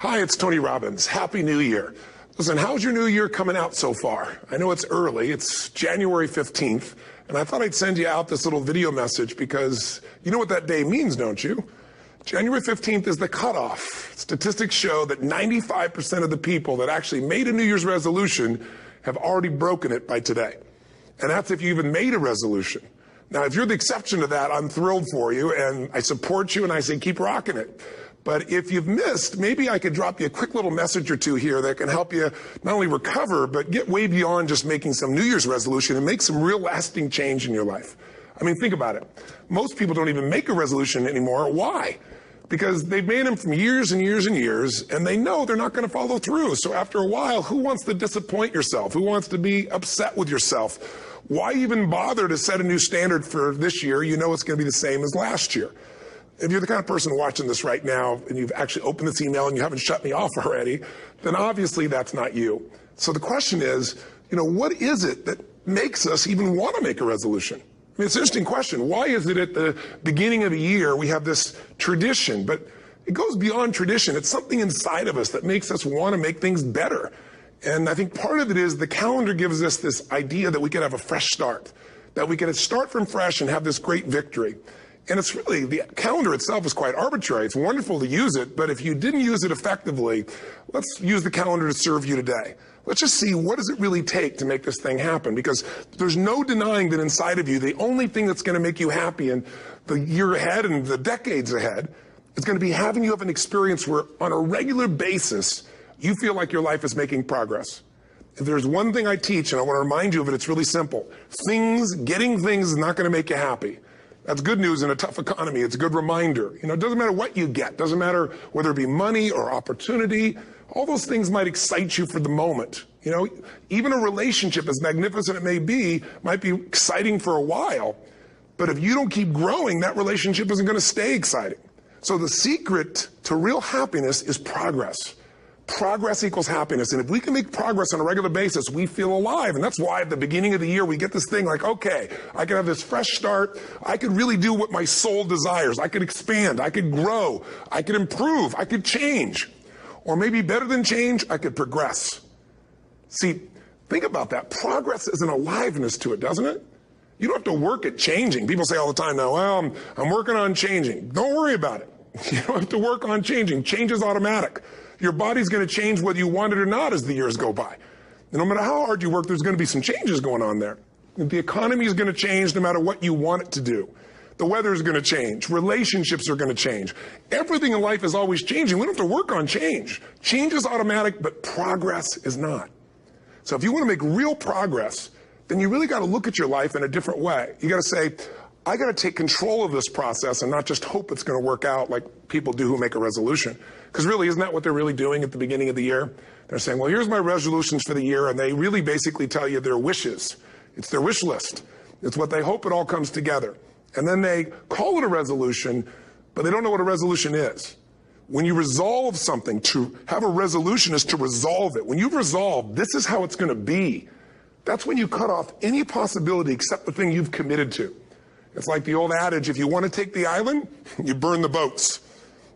Hi, it's Tony Robbins. Happy New Year. Listen, how's your new year coming out so far? I know it's early. It's January 15th, and I thought I'd send you out this little video message because you know what that day means, don't you? January 15th is the cutoff. Statistics show that 95% of the people that actually made a New Year's resolution have already broken it by today. And that's if you even made a resolution. Now, if you're the exception to that, I'm thrilled for you, and I support you, and I say keep rocking it. But if you've missed, maybe I could drop you a quick little message or two here that can help you not only recover, but get way beyond just making some New Year's resolution and make some real lasting change in your life. I mean, think about it. Most people don't even make a resolution anymore. Why? Because they've made them from years and years and years, and they know they're not going to follow through. So after a while, who wants to disappoint yourself? Who wants to be upset with yourself? Why even bother to set a new standard for this year? You know it's going to be the same as last year. If you're the kind of person watching this right now and you've actually opened this email and you haven't shut me off already, then obviously that's not you. So the question is, what is it that makes us even want to make a resolution? I mean, it's an interesting question. Why is it at the beginning of the year we have this tradition? But it goes beyond tradition. It's something inside of us that makes us want to make things better. And I think part of it is the calendar gives us this idea that we can have a fresh start, that we can start from fresh and have this great victory. And it's really, the calendar itself is quite arbitrary. It's wonderful to use it, but if you didn't use it effectively, let's use the calendar to serve you today. Let's just see, what does it really take to make this thing happen? Because there's no denying that inside of you, the only thing that's going to make you happy in the year ahead and the decades ahead is going to be having you have an experience where on a regular basis, you feel like your life is making progress. If there's one thing I teach, and I want to remind you of it, it's really simple. Getting things is not going to make you happy. That's good news in a tough economy. It's a good reminder. It doesn't matter what you get. Doesn't matter whether it be money or opportunity. All those things might excite you for the moment. Even a relationship, as magnificent it may be, might be exciting for a while. But if you don't keep growing, that relationship isn't going to stay exciting. So the secret to real happiness is progress. Progress equals happiness. And if we can make progress on a regular basis, we feel alive. And that's why at the beginning of the year, we get this thing like, okay, I can have this fresh start. I could really do what my soul desires. I could expand. I could grow. I could improve. I could change. Or maybe better than change, I could progress. See, think about that. Progress is an aliveness to it, doesn't it? You don't have to work at changing. People say all the time now, well, I'm working on changing. Don't worry about it. You don't have to work on changing. Change is automatic. Your body's going to change whether you want it or not as the years go by. And no matter how hard you work, there's going to be some changes going on there. The economy is going to change no matter what you want it to do. The weather is going to change. Relationships are going to change. Everything in life is always changing. We don't have to work on change. Change is automatic, but progress is not. So if you want to make real progress, then you really got to look at your life in a different way. You got to say, I got to take control of this process and not just hope it's going to work out like people do who make a resolution. Because really, isn't that what they're really doing at the beginning of the year? They're saying, well, here's my resolutions for the year, and they really basically tell you their wishes. It's their wish list. It's what they hope it all comes together. And then they call it a resolution, but they don't know what a resolution is. When you resolve something, to have a resolution is to resolve it. When you've resolved, this is how it's going to be. That's when you cut off any possibility except the thing you've committed to. It's like the old adage, if you want to take the island, you burn the boats.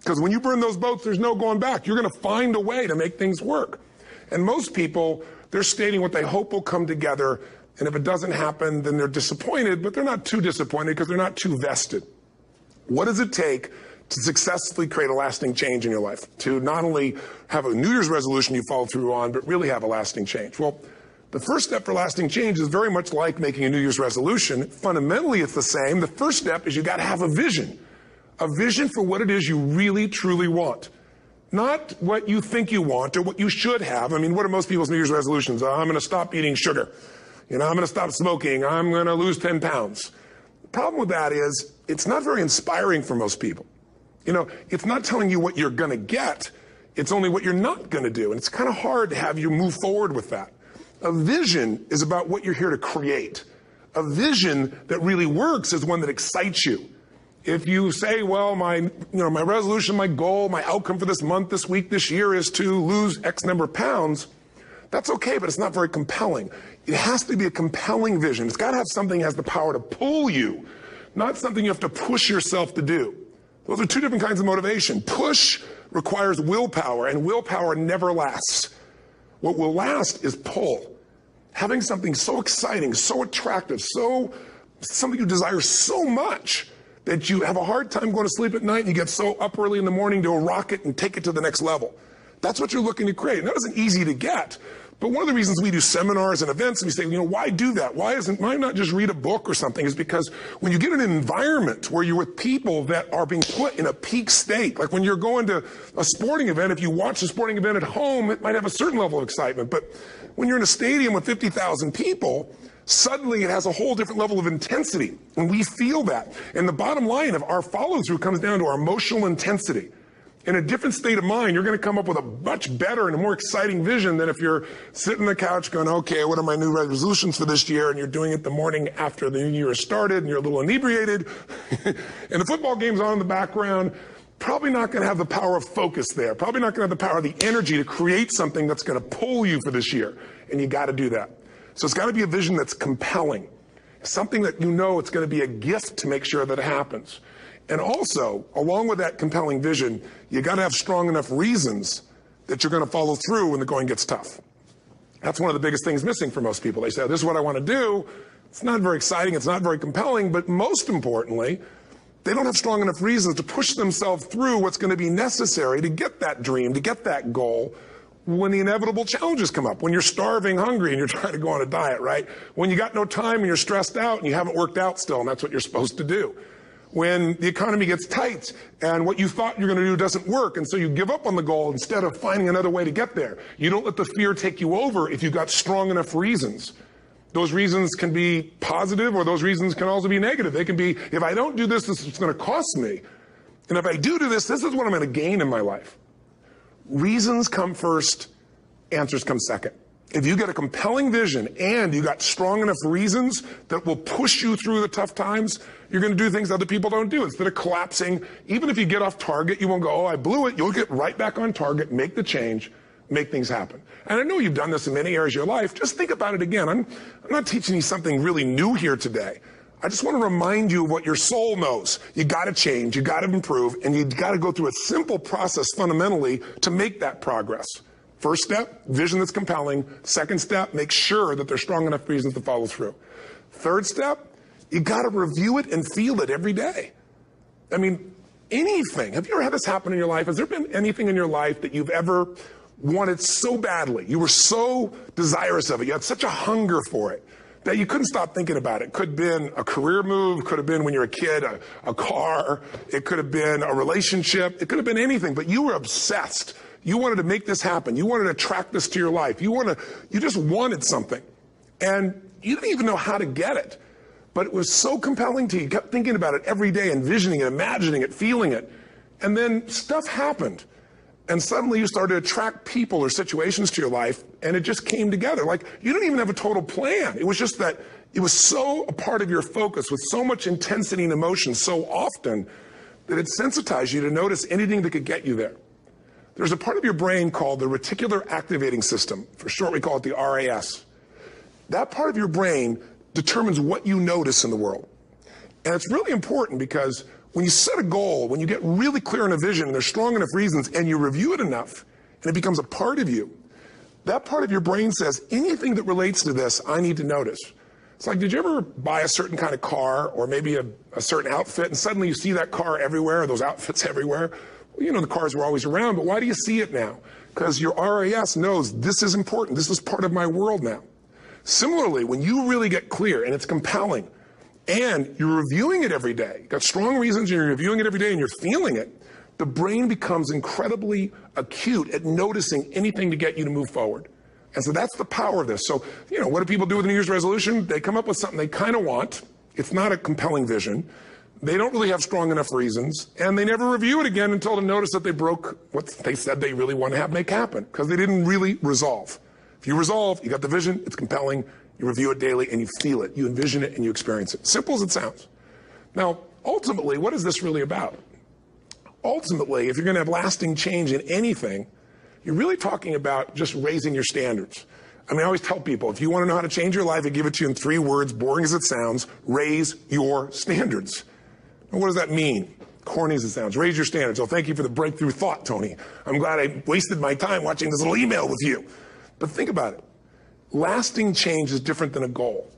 Because when you burn those boats, there's no going back. You're going to find a way to make things work. And most people, they're stating what they hope will come together. And if it doesn't happen, then they're disappointed, but they're not too disappointed because they're not too vested. What does it take to successfully create a lasting change in your life? To not only have a New Year's resolution you follow through on, but really have a lasting change? Well, the first step for lasting change is very much like making a New Year's resolution. Fundamentally, it's the same. The first step is you got to have a vision for what it is you really, truly want. Not what you think you want or what you should have. I mean, what are most people's New Year's resolutions? I'm going to stop eating sugar. I'm going to stop smoking. I'm going to lose 10 pounds. The problem with that is it's not very inspiring for most people. It's not telling you what you're going to get. It's only what you're not going to do. And it's kind of hard to have you move forward with that. A vision is about what you're here to create. A vision that really works is one that excites you. If you say, well, my resolution, my goal, my outcome for this month, this week, this year is to lose X number of pounds, that's okay, but it's not very compelling. It has to be a compelling vision. It's got to have something that has the power to pull you, not something you have to push yourself to do. Those are two different kinds of motivation. Push requires willpower, and willpower never lasts. What will last is pull. Having something so exciting, so attractive, something you desire so much that you have a hard time going to sleep at night and you get so up early in the morning to rock it and take it to the next level. That's what you're looking to create. And that isn't easy to get. But one of the reasons we do seminars and events and we say, why do that? Why not just read a book or something? Is because when you get in an environment where you're with people that are being put in a peak state, like when you're going to a sporting event, if you watch a sporting event at home, it might have a certain level of excitement. But when you're in a stadium with 50,000 people, suddenly it has a whole different level of intensity. And we feel that. And the bottom line of our follow-through comes down to our emotional intensity. In a different state of mind, you're going to come up with a much better and a more exciting vision than if you're sitting on the couch going, okay, what are my new resolutions for this year? And you're doing it the morning after the new year has started and you're a little inebriated and the football game's on in the background. Probably not going to have the power of focus there. Probably not going to have the power of the energy to create something that's going to pull you for this year. And you got to do that. So it's got to be a vision that's compelling. Something that it's going to be a gift to make sure that it happens. And also, along with that compelling vision, you got to have strong enough reasons that you're going to follow through when the going gets tough. That's one of the biggest things missing for most people. They say, this is what I want to do. It's not very exciting. It's not very compelling. But most importantly, they don't have strong enough reasons to push themselves through what's going to be necessary to get that dream, to get that goal when the inevitable challenges come up. When you're starving, hungry, and you're trying to go on a diet, right? When you got no time and you're stressed out and you haven't worked out still, and that's what you're supposed to do. When the economy gets tight and what you thought you're going to do doesn't work, and so you give up on the goal instead of finding another way to get there. You don't let the fear take you over if you've got strong enough reasons. Those reasons can be positive, or those reasons can also be negative. They can be, if I don't do this, this is going to cost me. And if I do this, this is what I'm going to gain in my life. Reasons come first, answers come second. If you get a compelling vision and you got strong enough reasons that will push you through the tough times, you're going to do things other people don't do. Instead of collapsing, even if you get off target, you won't go, oh, I blew it. You'll get right back on target, make the change, make things happen. And I know you've done this in many areas of your life. Just think about it again. I'm not teaching you something really new here today. I just want to remind you of what your soul knows. You got to change, you got to improve, and you got to go through a simple process fundamentally to make that progress. First step, vision that's compelling. Second step, make sure that there's strong enough reasons to follow through. Third step, you got to review it and feel it every day. I mean, anything. Have you ever had this happen in your life? Has there been anything in your life that you've ever wanted so badly? You were so desirous of it. You had such a hunger for it that you couldn't stop thinking about it. Could have been a career move, could have been when you were a kid, a car, it could have been a relationship, it could have been anything, but you were obsessed. You wanted to make this happen. You wanted to attract this to your life. You just wanted something. And you didn't even know how to get it. But it was so compelling to you. You kept thinking about it every day, envisioning it, imagining it, feeling it. And then stuff happened. And suddenly you started to attract people or situations to your life, and it just came together. Like, you didn't even have a total plan. It was just that it was so a part of your focus with so much intensity and emotion so often that it sensitized you to notice anything that could get you there. There's a part of your brain called the reticular activating system. For short, we call it the RAS. That part of your brain determines what you notice in the world. And it's really important because when you set a goal, when you get really clear on a vision and there's strong enough reasons and you review it enough and it becomes a part of you, that part of your brain says, anything that relates to this, I need to notice. It's like, did you ever buy a certain kind of car or maybe a certain outfit and suddenly you see that car everywhere, those outfits everywhere? Well, you know, the cars were always around, but why do you see it now? Because your RAS knows this is important. This is part of my world now. Similarly, when you really get clear and it's compelling and you're reviewing it every day, you've got strong reasons and you're reviewing it every day and you're feeling it, the brain becomes incredibly acute at noticing anything to get you to move forward. And so that's the power of this. So, you know, what do people do with a New Year's resolution? They come up with something they kind of want. It's not a compelling vision. They don't really have strong enough reasons, and they never review it again until they notice that they broke what they said they really want to have make happen, because they didn't really resolve. If you resolve, you got the vision, it's compelling, you review it daily, and you feel it. You envision it, and you experience it. Simple as it sounds. Now, ultimately, what is this really about? Ultimately, if you're going to have lasting change in anything, you're really talking about just raising your standards. I mean, I always tell people, if you want to know how to change your life, I give it to you in 3 words, boring as it sounds: raise your standards. What does that mean? corny as it sounds. Raise your standards. Oh, thank you for the breakthrough thought, Tony. I'm glad I wasted my time watching this little email with you. But think about it. Lasting change is different than a goal.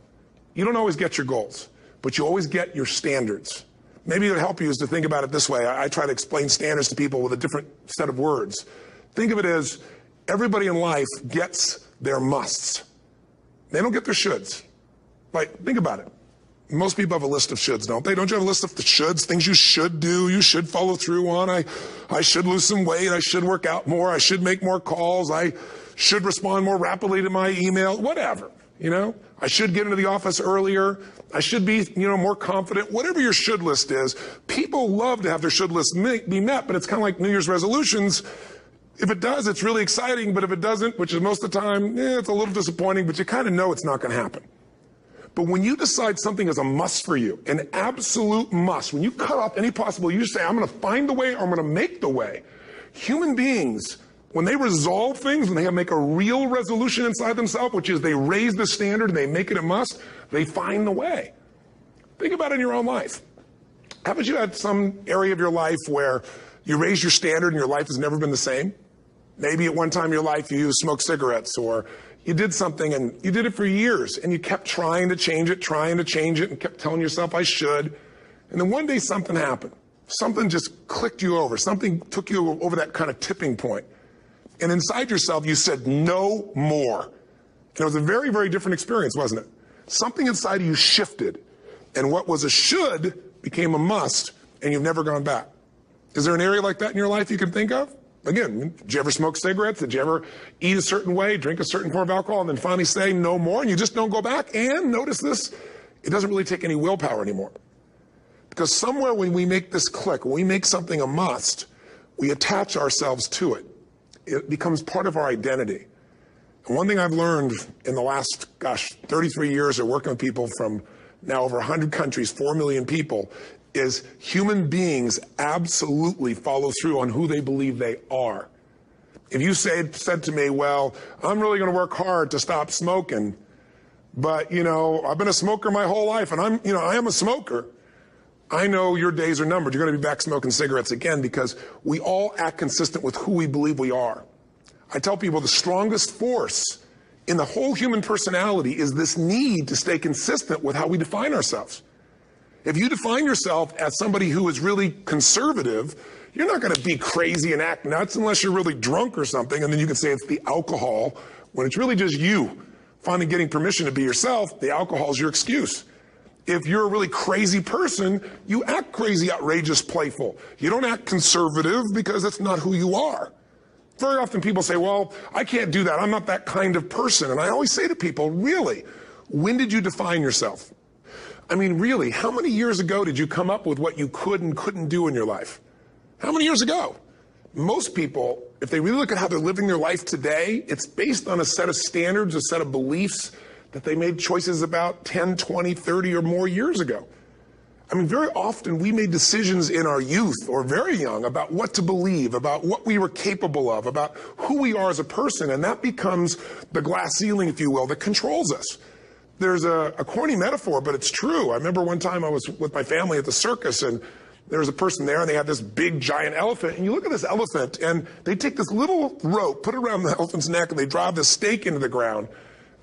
You don't always get your goals, but you always get your standards. Maybe it'll help you is to think about it this way. I try to explain standards to people with a different set of words. Think of it as everybody in life gets their musts. They don't get their shoulds. Like, think about it. Most people have a list of shoulds, don't they? Don't you have a list of the shoulds, things you should do, you should follow through on? I should lose some weight, I should work out more, I should make more calls, I should respond more rapidly to my email, whatever, you know? I should get into the office earlier, I should be, more confident, whatever your should list is. People love to have their should list be met, but it's kind of like New Year's resolutions. If it does, it's really exciting, but if it doesn't, which is most of the time, it's a little disappointing, but you kind of know it's not going to happen. But when you decide something is a must for you, an absolute must, when you cut off any possible, you say, I'm going to find the way or I'm going to make the way. Human beings, when they resolve things, when they make a real resolution inside themselves, which is they raise the standard and they make it a must, they find the way. Think about it in your own life. Haven't you had some area of your life where you raise your standard and your life has never been the same? Maybe at one time in your life you smoked cigarettes, or you did something and you did it for years and you kept trying to change it and kept telling yourself I should. And then one day something happened. Something just clicked you over. Something took you over that kind of tipping point. And inside yourself you said no more. And it was a very, very different experience, wasn't it? Something inside of you shifted and what was a should became a must and you've never gone back. Is there an area like that in your life you can think of? Again, did you ever smoke cigarettes? Did you ever eat a certain way, drink a certain form of alcohol, and then finally say no more, and you just don't go back? And notice this, it doesn't really take any willpower anymore. Because somewhere when we make this click, when we make something a must, we attach ourselves to it. It becomes part of our identity. And one thing I've learned in the last, 33 years of working with people from now over 100 countries, 4 million people, is human beings absolutely follow through on who they believe they are. If you said to me, well, I'm really going to work hard to stop smoking, but, I've been a smoker my whole life and I am a smoker. I know your days are numbered. You're going to be back smoking cigarettes again because we all act consistent with who we believe we are. I tell people the strongest force in the whole human personality is this need to stay consistent with how we define ourselves. If you define yourself as somebody who is really conservative, you're not going to be crazy and act nuts unless you're really drunk or something, and then you can say it's the alcohol, when it's really just you finally getting permission to be yourself. The alcohol is your excuse. If you're a really crazy person, you act crazy, outrageous, playful. You don't act conservative because that's not who you are. Very often people say, well, I can't do that. I'm not that kind of person. And I always say to people, really, when did you define yourself? I mean, really, how many years ago did you come up with what you could and couldn't do in your life? How many years ago? Most people, if they really look at how they're living their life today, it's based on a set of standards, a set of beliefs that they made choices about 10, 20, 30 or more years ago. I mean, very often we made decisions in our youth or very young about what to believe, about what we were capable of, about who we are as a person, and that becomes the glass ceiling, if you will, that controls us. There's a corny metaphor, but it's true. I remember one time I was with my family at the circus, and there was a person there, and they had this big, giant elephant. And you look at this elephant, and they take this little rope, put it around the elephant's neck, and they drive this stake into the ground.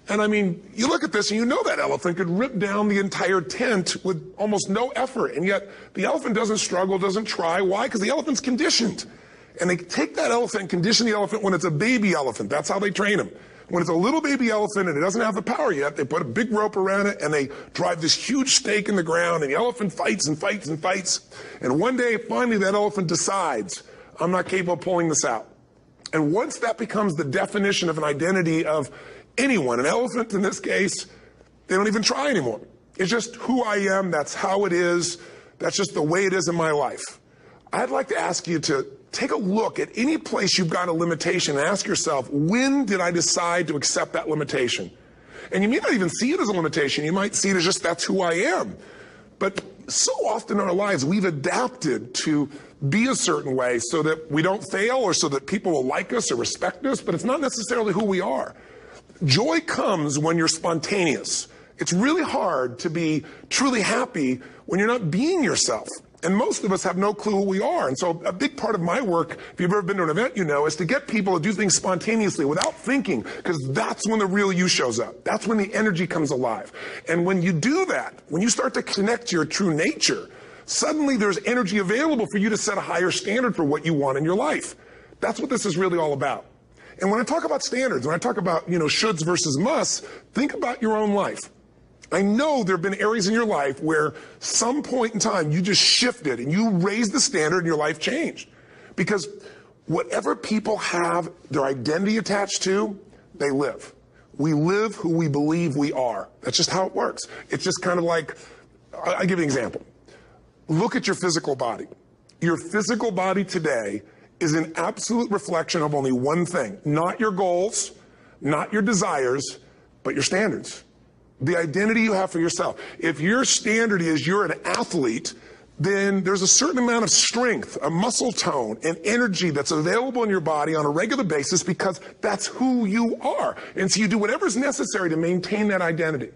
And I mean, you look at this, and you know that elephant could rip down the entire tent with almost no effort. And yet, the elephant doesn't struggle, doesn't try. Why? Because the elephant's conditioned. And they take that elephant and condition the elephant when it's a baby elephant. That's how they train him. When it's a little baby elephant and it doesn't have the power yet, they put a big rope around it and they drive this huge stake in the ground, and the elephant fights and fights and fights. And one day, finally, that elephant decides, I'm not capable of pulling this out. And once that becomes the definition of an identity of anyone, an elephant in this case, they don't even try anymore. It's just who I am, that's how it is, that's just the way it is in my life. I'd like to ask you to take a look at any place you've got a limitation and ask yourself, when did I decide to accept that limitation? And you may not even see it as a limitation. You might see it as just that's who I am. But so often in our lives, we've adapted to be a certain way so that we don't fail or so that people will like us or respect us, but it's not necessarily who we are. Joy comes when you're spontaneous. It's really hard to be truly happy when you're not being yourself. And most of us have no clue who we are. And so a big part of my work, if you've ever been to an event, you know, is to get people to do things spontaneously without thinking, because that's when the real you shows up. That's when the energy comes alive. And when you do that, when you start to connect to your true nature, suddenly there's energy available for you to set a higher standard for what you want in your life. That's what this is really all about. And when I talk about standards, when I talk about, you know, shoulds versus musts, think about your own life. I know there have been areas in your life where some point in time you just shifted and you raised the standard and your life changed. Because whatever people have their identity attached to, they live. We live who we believe we are. That's just how it works. It's just kind of like, I'll give you an example. Look at your physical body. Your physical body today is an absolute reflection of only one thing. Not your goals, not your desires, but your standards. The identity you have for yourself. If your standard is you're an athlete, then there's a certain amount of strength, a muscle tone, and energy that's available in your body on a regular basis because that's who you are. And so you do whatever's necessary to maintain that identity.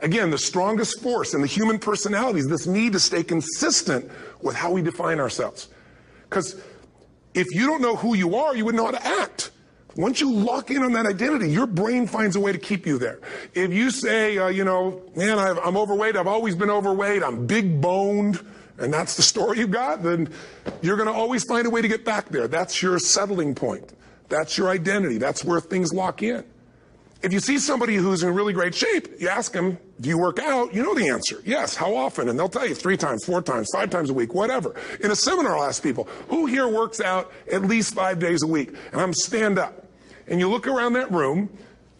Again, the strongest force in the human personality is this need to stay consistent with how we define ourselves. Because if you don't know who you are, you wouldn't know how to act. Once you lock in on that identity, your brain finds a way to keep you there. If you say, you know, man, I'm overweight, I've always been overweight, I'm big boned, and that's the story you've got, then you're going to always find a way to get back there. That's your settling point. That's your identity. That's where things lock in. If you see somebody who's in really great shape, you ask them, do you work out? You know the answer. Yes. How often? And they'll tell you 3 times, 4 times, 5 times a week, whatever. In a seminar, I'll ask people, who here works out at least 5 days a week? And I'm stand up. And you look around that room,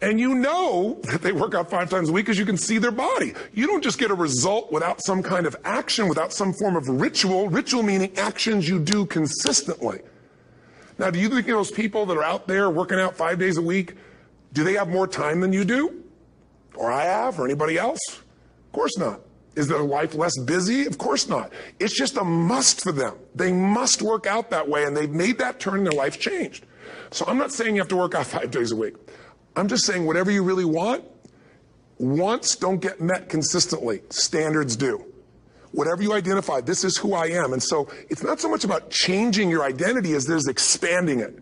and you know that they work out 5 times a week because you can see their body. You don't just get a result without some kind of action, without some form of ritual. Ritual meaning actions you do consistently. Now, do you think those people that are out there working out 5 days a week, do they have more time than you do? Or I have, or anybody else? Of course not. Is their life less busy? Of course not. It's just a must for them. They must work out that way, and they've made that turn and their life changed. So I'm not saying you have to work out 5 days a week. I'm just saying whatever you really want, wants don't get met consistently. Standards do. Whatever you identify, this is who I am. And so it's not so much about changing your identity as there's expanding it.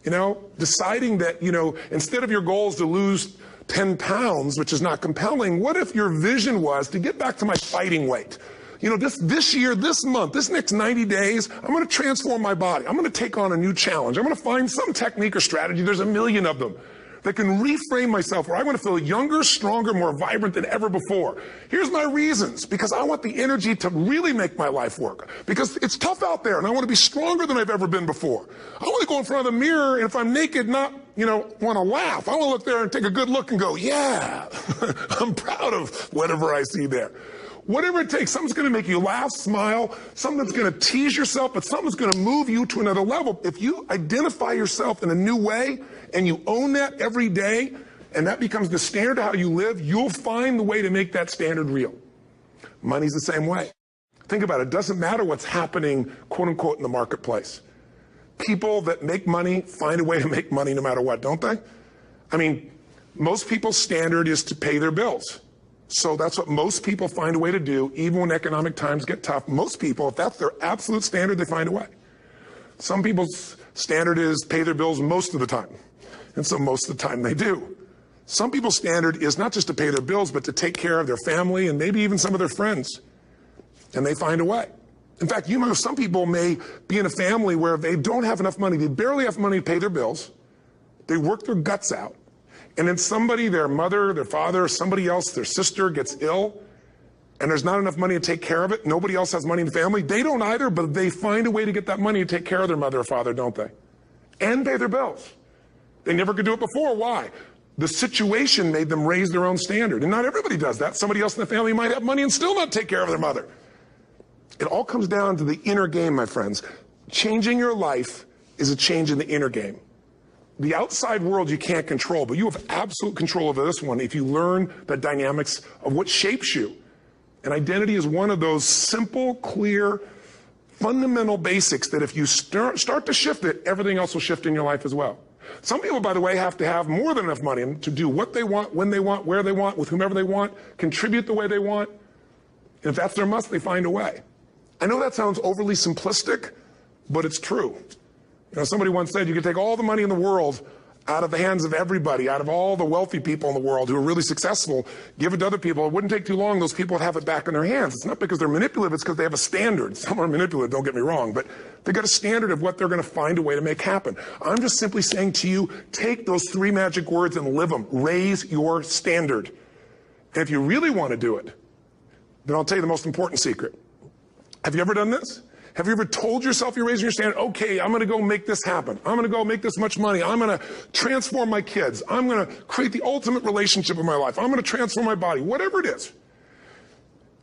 You know, deciding that, you know, instead of your goals to lose 10 pounds, which is not compelling, what if your vision was to get back to my fighting weight? You know, this year, this month, this next 90 days, I'm going to transform my body. I'm going to take on a new challenge. I'm going to find some technique or strategy, there's a million of them, that can reframe myself where I want to feel younger, stronger, more vibrant than ever before. Here's my reasons. Because I want the energy to really make my life work. Because it's tough out there, and I want to be stronger than I've ever been before. I want to go in front of the mirror, and if I'm naked, not, you know, want to laugh. I want to look there and take a good look and go, yeah, I'm proud of whatever I see there. Whatever it takes, something's going to make you laugh, smile, something that's going to tease yourself, but something's going to move you to another level. If you identify yourself in a new way and you own that every day, and that becomes the standard of how you live, you'll find the way to make that standard real. Money's the same way. Think about it. It doesn't matter what's happening, quote unquote, in the marketplace. People that make money find a way to make money no matter what, don't they? I mean, most people's standard is to pay their bills. So that's what most people find a way to do, even when economic times get tough. Most people, if that's their absolute standard, they find a way. Some people's standard is pay their bills most of the time. And so most of the time they do. Some people's standard is not just to pay their bills, but to take care of their family and maybe even some of their friends. And they find a way. In fact, you know, some people may be in a family where they don't have enough money. They barely have money to pay their bills. They work their guts out. And then somebody, their mother, their father, somebody else, their sister gets ill, and there's not enough money to take care of it. Nobody else has money in the family. They don't either, but they find a way to get that money to take care of their mother or father, don't they? And pay their bills. They never could do it before. Why? The situation made them raise their own standard. And not everybody does that. Somebody else in the family might have money and still not take care of their mother. It all comes down to the inner game, my friends. Changing your life is a change in the inner game. The outside world you can't control, but you have absolute control over this one if you learn the dynamics of what shapes you. And identity is one of those simple, clear, fundamental basics that if you start to shift it, everything else will shift in your life as well. Some people, by the way, have to have more than enough money to do what they want, when they want, where they want, with whomever they want, contribute the way they want. And if that's their must, they find a way. I know that sounds overly simplistic, but it's true. You know, somebody once said you could take all the money in the world out of the hands of everybody, out of all the wealthy people in the world who are really successful, give it to other people. It wouldn't take too long. Those people would have it back in their hands. It's not because they're manipulative. It's because they have a standard. Some are manipulative, don't get me wrong, but they got a standard of what they're going to find a way to make happen. I'm just simply saying to you, take those 3 magic words and live them. Raise your standard. And if you really want to do it, then I'll tell you the most important secret. Have you ever done this? Have you ever told yourself you're raising your standard? Okay, I'm going to go make this happen. I'm going to go make this much money. I'm going to transform my kids. I'm going to create the ultimate relationship in my life. I'm going to transform my body, whatever it is.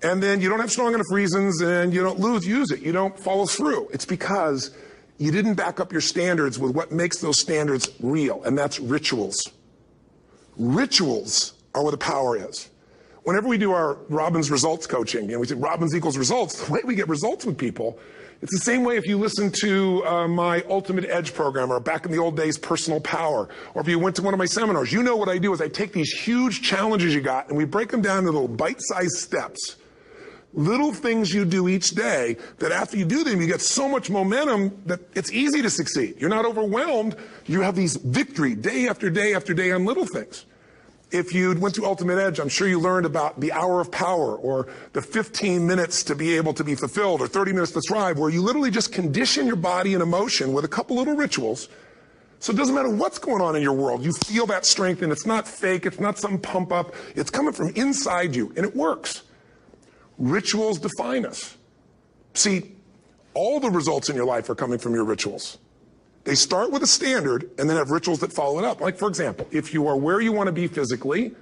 And then you don't have strong enough reasons and you don't use it. You don't follow through. It's because you didn't back up your standards with what makes those standards real, and that's rituals. Rituals are where the power is. Whenever we do our Robbins results coaching, and we say Robbins equals results, the way we get results with people, it's the same way if you listen to my Ultimate Edge program, or back in the old days, Personal Power, or if you went to one of my seminars. You know what I do is I take these huge challenges you got and we break them down into little bite-sized steps. Little things you do each day that after you do them, you get so much momentum that it's easy to succeed. You're not overwhelmed. You have these victory day after day after day on little things. If you went to Ultimate Edge, I'm sure you learned about the hour of power, or the 15 minutes to be able to be fulfilled, or 30 minutes to thrive, where you literally just condition your body and emotion with a couple little rituals. So it doesn't matter what's going on in your world. You feel that strength, and it's not fake. It's not some pump up. It's coming from inside you, and it works. Rituals define us. See, all the results in your life are coming from your rituals. They start with a standard and then have rituals that follow it up. Like, for example, if you are where you want to be physically,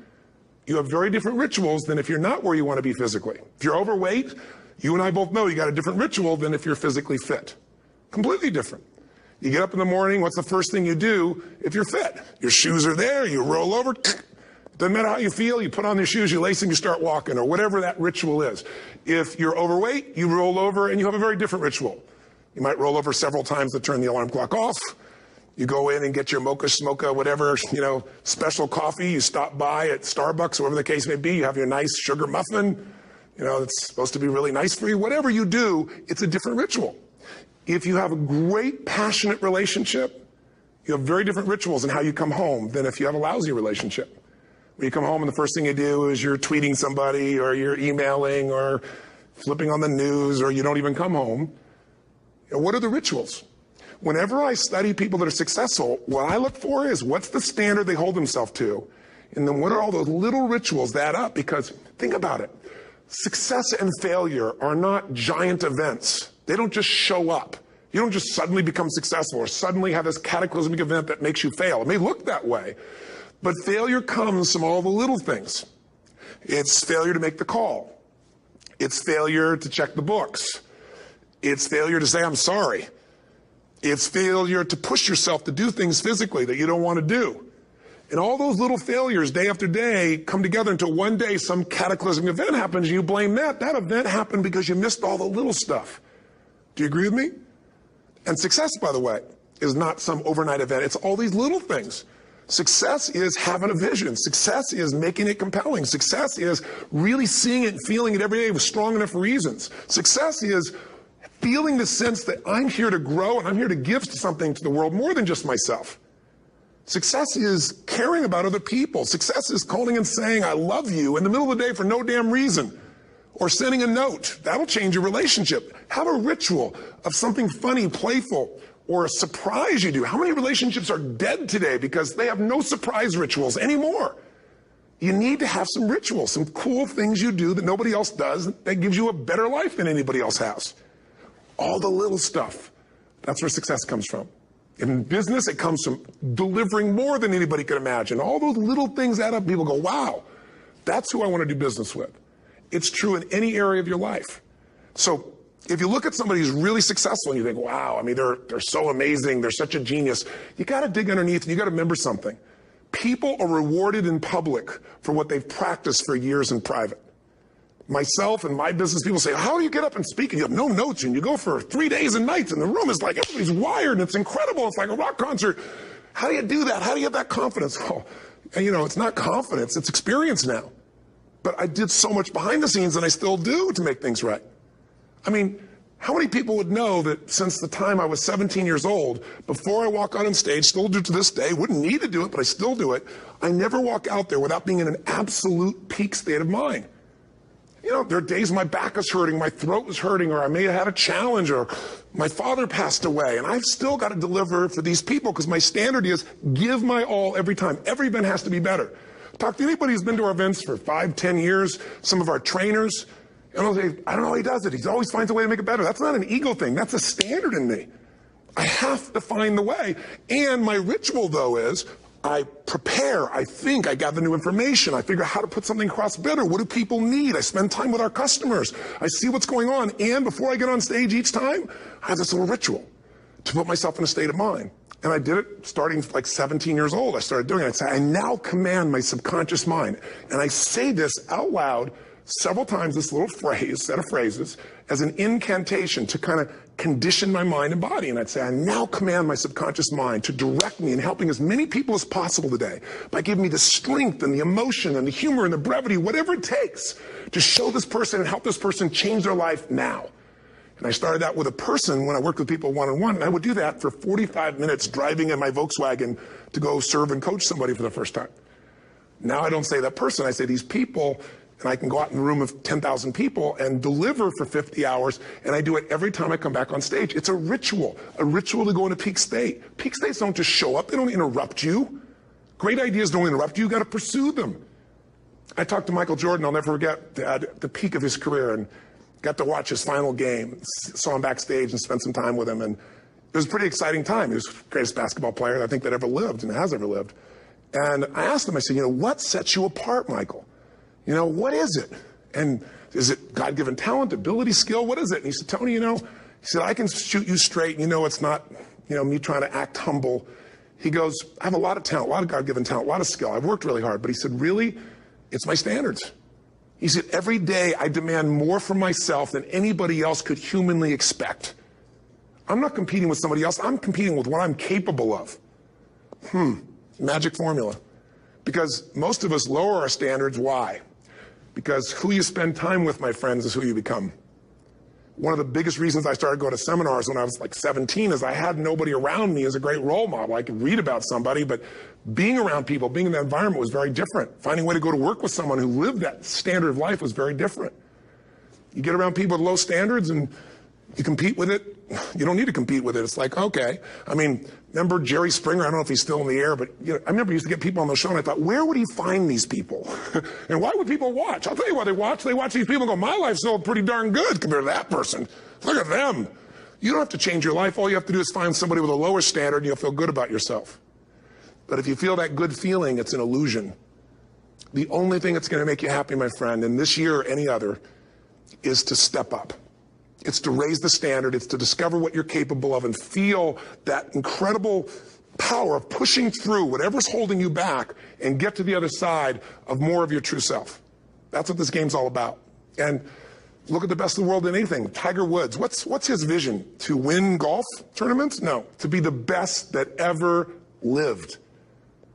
you have very different rituals than if you're not where you want to be physically. If you're overweight, you and I both know you got a different ritual than if you're physically fit. Completely different. You get up in the morning, what's the first thing you do if you're fit? Your shoes are there, you roll over, doesn't matter how you feel, you put on your shoes, you lace them, you start walking, or whatever that ritual is. If you're overweight, you roll over and you have a very different ritual. You might roll over several times to turn the alarm clock off. You go in and get your mocha, smocha, whatever, special coffee. You stop by at Starbucks, whatever the case may be. You have your nice sugar muffin. It's supposed to be really nice for you. Whatever you do, it's a different ritual. If you have a great, passionate relationship, you have very different rituals in how you come home than if you have a lousy relationship. When you come home and the first thing you do is you're tweeting somebody, or you're emailing, or flipping on the news, or you don't even come home. What are the rituals? Whenever I study people that are successful, what I look for is what's the standard they hold themselves to, and then what are all those little rituals that add up? Because think about it. Success and failure are not giant events. They don't just show up. You don't just suddenly become successful or suddenly have this cataclysmic event that makes you fail. It may look that way, but failure comes from all the little things. It's failure to make the call. It's failure to check the books. It's failure to say, I'm sorry. It's failure to push yourself to do things physically that you don't want to do. And all those little failures day after day come together until one day some cataclysmic event happens and you blame that. That event happened because you missed all the little stuff. Do you agree with me? And success, by the way, is not some overnight event. It's all these little things. Success is having a vision. Success is making it compelling. Success is really seeing it and feeling it every day with strong enough reasons. Success is feeling the sense that I'm here to grow and I'm here to give something to the world more than just myself. Success is caring about other people. Success is calling and saying, I love you in the middle of the day for no damn reason. Or sending a note. That'll change your relationship. Have a ritual of something funny, playful, or a surprise you do. How many relationships are dead today because they have no surprise rituals anymore? You need to have some rituals, some cool things you do that nobody else does that gives you a better life than anybody else has. All the little stuff. That's where success comes from. In business, it comes from delivering more than anybody could imagine. All those little things add up. People go, wow, that's who I want to do business with. It's true in any area of your life. So if you look at somebody who's really successful and you think, wow, they're so amazing, they're such a genius, you got to dig underneath and you got to remember something. People are rewarded in public for what they've practiced for years in private. Myself and my business people say, how do you get up and speak? And you have no notes and you go for 3 days and nights and the room is like, everybody's wired and it's incredible. It's like a rock concert. How do you do that? How do you have that confidence? Oh, it's not confidence, it's experience now. But I did so much behind the scenes and I still do to make things right. How many people would know that since the time I was 17 years old, before I walk out on stage, still do to this day, wouldn't need to do it, but I still do it, I never walk out there without being in an absolute peak state of mind. You know, there are days my back is hurting, my throat was hurting, or I may have had a challenge, or my father passed away, and I've still got to deliver for these people because my standard is give my all every time. Every event has to be better. Talk to anybody who's been to our events for 5, 10 years, some of our trainers, and I'll say, I don't know how he does it. He always finds a way to make it better. That's not an ego thing. That's a standard in me. I have to find the way. And my ritual, though, is I prepare, I think, I gather new information, I figure out how to put something across better. What do people need? I spend time with our customers. I see what's going on. And before I get on stage each time, I have this little ritual to put myself in a state of mind. And I did it starting like 17 years old. I started doing it. I'd say, I now command my subconscious mind. And I say this out loud several times, this little phrase, set of phrases, as an incantation to kind of condition my mind and body. And I'd say, I now command my subconscious mind to direct me in helping as many people as possible today by giving me the strength and the emotion and the humor and the brevity, whatever it takes to show this person and help this person change their life now. And I started that with a person when I worked with people one-on-one, and I would do that for 45 minutes driving in my Volkswagen to go serve and coach somebody for the first time. Now I don't say that person, I say these people, and I can go out in a room of 10,000 people and deliver for 50 hours, and I do it every time I come back on stage. It's a ritual to go into peak state. Peak states don't just show up, they don't interrupt you. Great ideas don't interrupt you, you gotta pursue them. I talked to Michael Jordan, I'll never forget, at the peak of his career, and got to watch his final game, saw him backstage and spent some time with him, and it was a pretty exciting time. He was the greatest basketball player I think that ever lived and has ever lived. And I asked him, I said, you know, what sets you apart, Michael? You know, what is it? And is it God-given talent, ability, skill? What is it? And he said, Tony, you know, he said, I can shoot you straight. You know, it's not, you know, me trying to act humble. He goes, I have a lot of talent, a lot of God-given talent, a lot of skill. I've worked really hard. But he said, really, it's my standards. He said, every day I demand more from myself than anybody else could humanly expect. I'm not competing with somebody else. I'm competing with what I'm capable of. Magic formula. Because most of us lower our standards. Why? Because who you spend time with, my friends, is who you become. One of the biggest reasons I started going to seminars when I was like 17 is I had nobody around me as a great role model. I could read about somebody, but being around people, being in that environment was very different. Finding a way to go to work with someone who lived that standard of life was very different. You get around people with low standards and you compete with it. You don't need to compete with it. It's like, okay. I mean, remember Jerry Springer? I don't know if he's still in the air, but you know, I remember he used to get people on the show and I thought, where would he find these people? And why would people watch? I'll tell you why they watch. They watch these people and go, my life's still pretty darn good compared to that person. Look at them. You don't have to change your life. All you have to do is find somebody with a lower standard and you'll feel good about yourself. But if you feel that good feeling, it's an illusion. The only thing that's going to make you happy, my friend, and this year or any other, is to step up. It's to raise the standard. It's to discover what you're capable of and feel that incredible power of pushing through whatever's holding you back and get to the other side of more of your true self. That's what this game's all about. And look at the best in the world in anything. Tiger Woods, what's his vision? To win golf tournaments? No, to be the best that ever lived.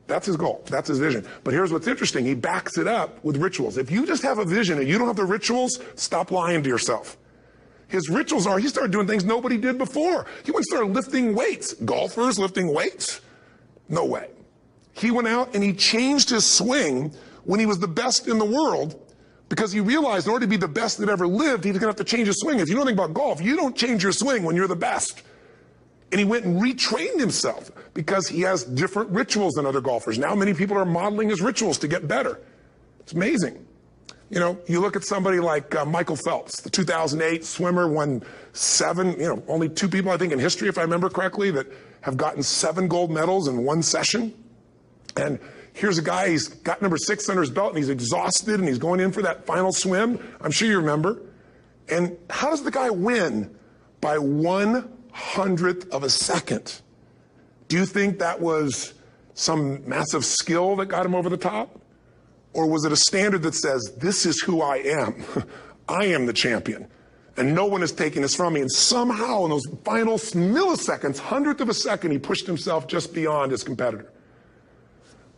That's his goal. That's his vision. But here's what's interesting. He backs it up with rituals. If you just have a vision and you don't have the rituals, stop lying to yourself. His rituals are, he started doing things nobody did before. He went and started lifting weights. Golfers lifting weights? No way. He went out and he changed his swing when he was the best in the world because he realized in order to be the best that ever lived, he was going to have to change his swing. If you know anything about golf, you don't change your swing when you're the best. And he went and retrained himself because he has different rituals than other golfers. Now many people are modeling his rituals to get better. It's amazing. You know, you look at somebody like Michael Phelps, the 2008 swimmer, won 7, only 2 people, I think, in history, if I remember correctly, that have gotten 7 gold medals in one session. And here's a guy, he's got number 6 under his belt, and he's exhausted, and he's going in for that final swim. I'm sure you remember. And how does the guy win? By 1/100th of a second. Do you think that was some massive skill that got him over the top? Or was it a standard that says, this is who I am. I am the champion. And no one is taking this from me. And somehow in those final milliseconds, 100th of a second, he pushed himself just beyond his competitor.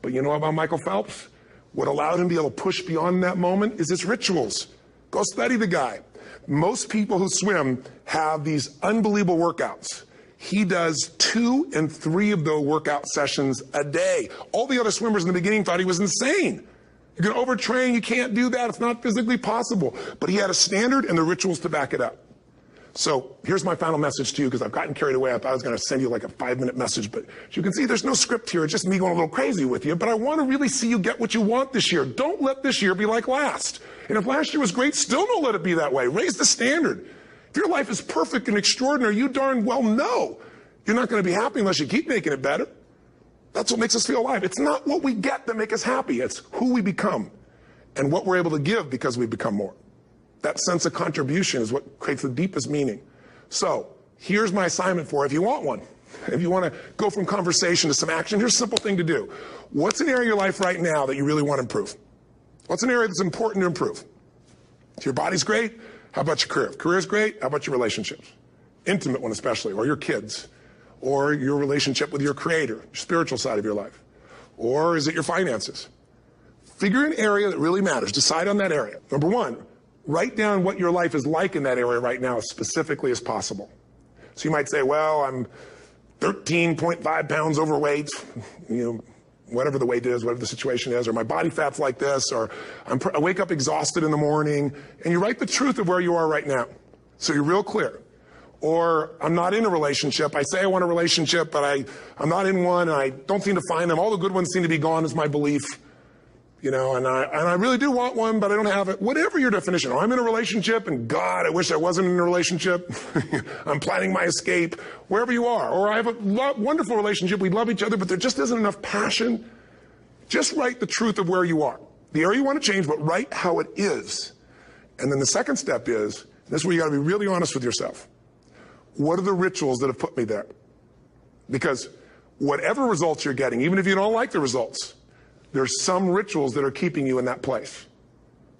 But you know about Michael Phelps? What allowed him to be able to push beyond that moment is his rituals. Go study the guy. Most people who swim have these unbelievable workouts. He does 2 and 3 of those workout sessions a day. All the other swimmers in the beginning thought he was insane. You're going to overtrain, you can't do that, it's not physically possible. But he had a standard and the rituals to back it up. So here's my final message to you, because I've gotten carried away. I thought I was going to send you like a 5-minute message, but as you can see, there's no script here. It's just me going a little crazy with you. But I want to really see you get what you want this year. Don't let this year be like last. And if last year was great, still don't let it be that way. Raise the standard. If your life is perfect and extraordinary, you darn well know you're not going to be happy unless you keep making it better. That's what makes us feel alive. It's not what we get that makes us happy. It's who we become and what we're able to give because we become more. That sense of contribution is what creates the deepest meaning. So here's my assignment for you, if you want one. If you want to go from conversation to some action, here's a simple thing to do. What's an area of your life right now that you really want to improve? What's an area that's important to improve? If your body's great, how about your career? If career's great, how about your relationships? Intimate one especially, or your kids, or your relationship with your creator, your spiritual side of your life. Or is it your finances? Figure an area that really matters. Decide on that area. Number one, write down what your life is like in that area right now as specifically as possible. So you might say, well, I'm 13.5 pounds overweight, whatever the weight is, whatever the situation is, or my body fat's like this, or I wake up exhausted in the morning, and you write the truth of where you are right now. So you're real clear. Or I'm not in a relationship. I say I want a relationship, but I'm not in one, and I don't seem to find them. All the good ones seem to be gone is my belief. And I really do want one, but I don't have it. Whatever your definition. Or I'm in a relationship, and God, I wish I wasn't in a relationship. I'm planning my escape. Wherever you are. Or I have a wonderful relationship. We love each other, but there just isn't enough passion. Just write the truth of where you are. The area you want to change, but write how it is. And then the second step is, this is where you got to be really honest with yourself. What are the rituals that have put me there? Because whatever results you're getting, even if you don't like the results, there's some rituals that are keeping you in that place.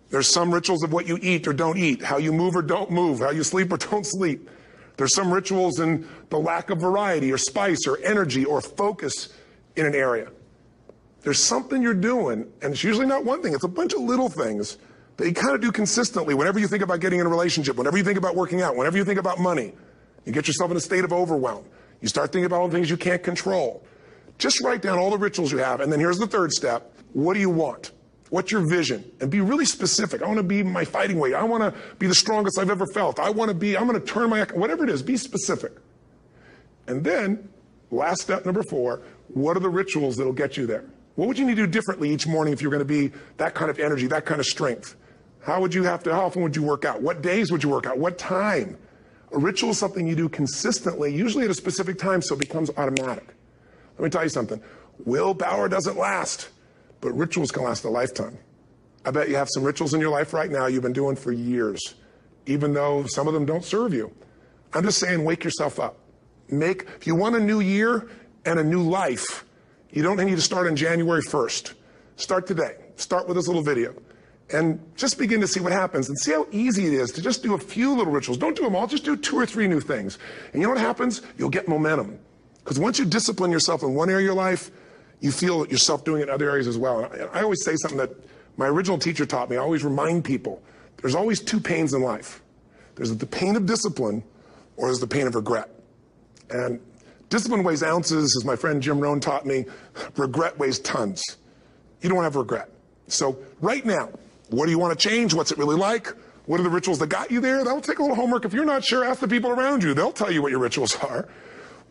There's some rituals of what you eat or don't eat, how you move or don't move, how you sleep or don't sleep. There's some rituals in the lack of variety or spice or energy or focus in an area. There's something you're doing, and it's usually not one thing, it's a bunch of little things that you kind of do consistently whenever you think about getting in a relationship, whenever you think about working out, whenever you think about money. You get yourself in a state of overwhelm. You start thinking about all the things you can't control. Just write down all the rituals you have, and then here's the third step. What do you want? What's your vision? And be really specific. I want to be my fighting weight. I want to be the strongest I've ever felt. I'm going to turn my, whatever it is, be specific. And then, last step, number 4, what are the rituals that'll get you there? What would you need to do differently each morning if you're going to be that kind of energy, that kind of strength? How often would you work out? What days would you work out? What time? A ritual is something you do consistently, usually at a specific time, so it becomes automatic. Let me tell you something. Willpower doesn't last, but rituals can last a lifetime. I bet you have some rituals in your life right now you've been doing for years, even though some of them don't serve you. I'm just saying, wake yourself up. If you want a new year and a new life, you don't need to start on January 1st. Start today. Start with this little video. And just begin to see what happens and see how easy it is to just do a few little rituals. Don't do them all, just do 2 or 3 new things. And you know what happens? You'll get momentum. Because once you discipline yourself in one area of your life, you feel yourself doing it in other areas as well. And I always say something that my original teacher taught me. I always remind people, there's always 2 pains in life. There's the pain of discipline, or there's the pain of regret. And discipline weighs ounces, as my friend Jim Rohn taught me. Regret weighs tons. You don't have regret. So right now, what do you want to change? What's it really like? What are the rituals that got you there? That'll take a little homework. If you're not sure, ask the people around you. They'll tell you what your rituals are.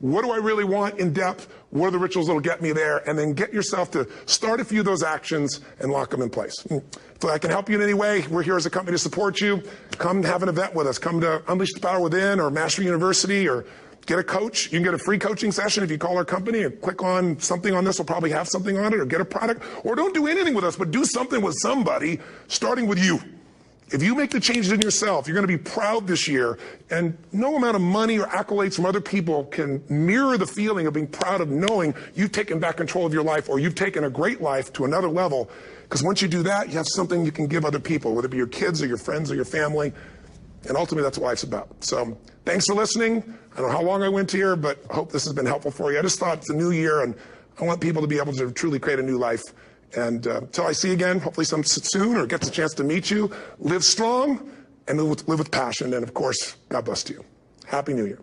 What do I really want in depth? What are the rituals that'll get me there? And then get yourself to start a few of those actions and lock them in place. If I can help you in any way, we're here as a company to support you. Come have an event with us. Come to Unleash the Power Within or Mastery University, or get a coach. You can get a free coaching session if you call our company and click on something on this. We'll probably have something on it, or get a product. Or don't do anything with us, but do something with somebody, starting with you. If you make the changes in yourself, you're going to be proud this year, and no amount of money or accolades from other people can mirror the feeling of being proud of knowing you've taken back control of your life, or you've taken a great life to another level. Because once you do that, you have something you can give other people, whether it be your kids or your friends or your family. And ultimately, that's what life's about. So thanks for listening. I don't know how long I went here, but I hope this has been helpful for you. I just thought it's a new year, and I want people to be able to truly create a new life. And until I see you again, hopefully soon, or gets a chance to meet you, live strong and live with passion. And of course, God bless you. Happy New Year.